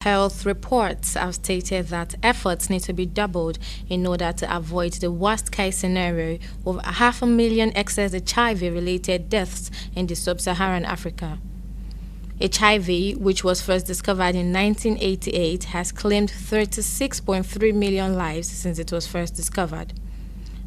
health reports have stated that efforts need to be doubled in order to avoid the worst-case scenario of 500,000 excess HIV-related deaths in the sub-Saharan Africa. HIV, which was first discovered in 1988, has claimed 36.3 million lives since it was first discovered.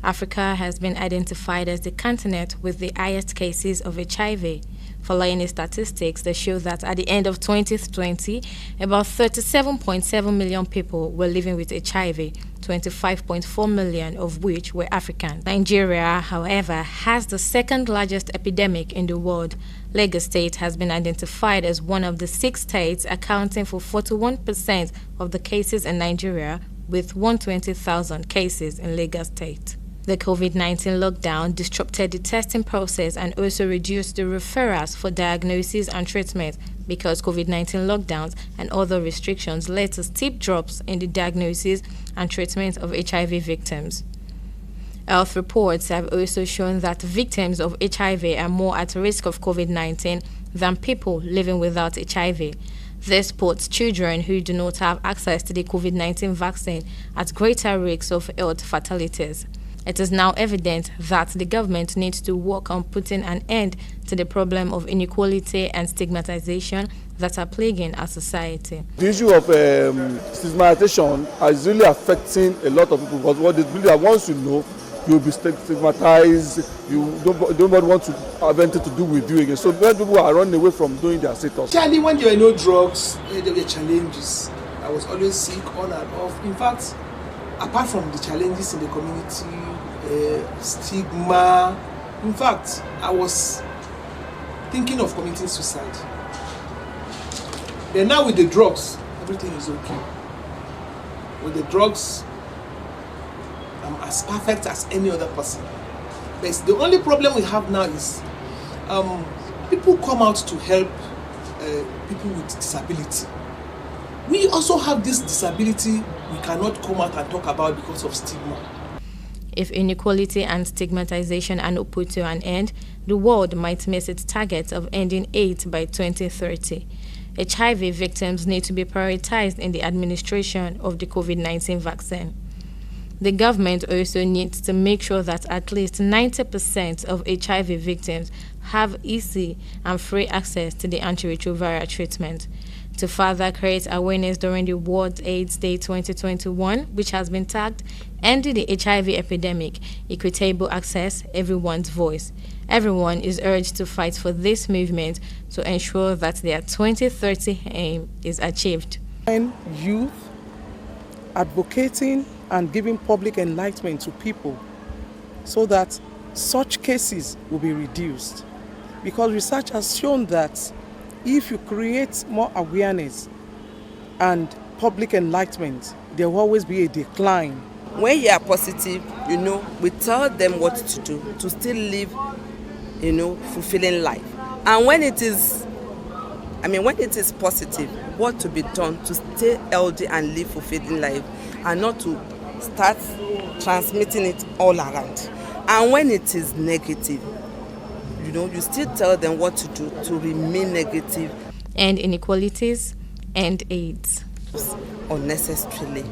Africa has been identified as the continent with the highest cases of HIV, following statistics that show that at the end of 2020, about 37.7 million people were living with HIV, 25.4 million of which were African. Nigeria, however, has the second largest epidemic in the world. Lagos State has been identified as one of the 6 states accounting for 41% of the cases in Nigeria, with 120,000 cases in Lagos State. The COVID-19 lockdown disrupted the testing process and also reduced the referrals for diagnosis and treatment because COVID-19 lockdowns and other restrictions led to steep drops in the diagnosis and treatment of HIV victims. Health reports have also shown that victims of HIV are more at risk of COVID-19 than people living without HIV. This puts children who do not have access to the COVID-19 vaccine at greater risk of health fatalities. It is now evident that the government needs to work on putting an end to the problem of inequality and stigmatization that are plaguing our society. The issue of stigmatization is really affecting a lot of people because what they believe that once you know, you will be stigmatized, nobody want to have anything to do with you again. So many people are running away from doing their status. Actually, when there were no drugs, there were challenges. I was always sick on and off. In fact, apart from the challenges in the community, stigma, in fact, I was thinking of committing suicide. Then now with the drugs, everything is okay. With the drugs, I'm as perfect as any other person. But the only problem we have now is people come out to help people with disability. We also have this disability we cannot come out and talk about because of stigma. If inequality and stigmatization are not put to an end, the world might miss its target of ending AIDS by 2030. HIV victims need to be prioritized in the administration of the COVID-19 vaccine. The government also needs to make sure that at least 90% of HIV victims have easy and free access to the antiretroviral treatment. To further create awareness during the World AIDS Day 2021, which has been tagged Ending the HIV Epidemic, Equitable Access, Everyone's Voice. Everyone is urged to fight for this movement to ensure that their 2030 aim is achieved. Youth advocating and giving public enlightenment to people so that such cases will be reduced. Because research has shown that if you create more awareness and public enlightenment, there will always be a decline. When you are positive, we tell them what to do to still live, fulfilling life. And when it is positive, what to be done to stay healthy and live fulfilling life and not to start transmitting it all around. And when it is negative, you still tell them what to do to remain negative. End inequalities, end AIDS. Unnecessarily.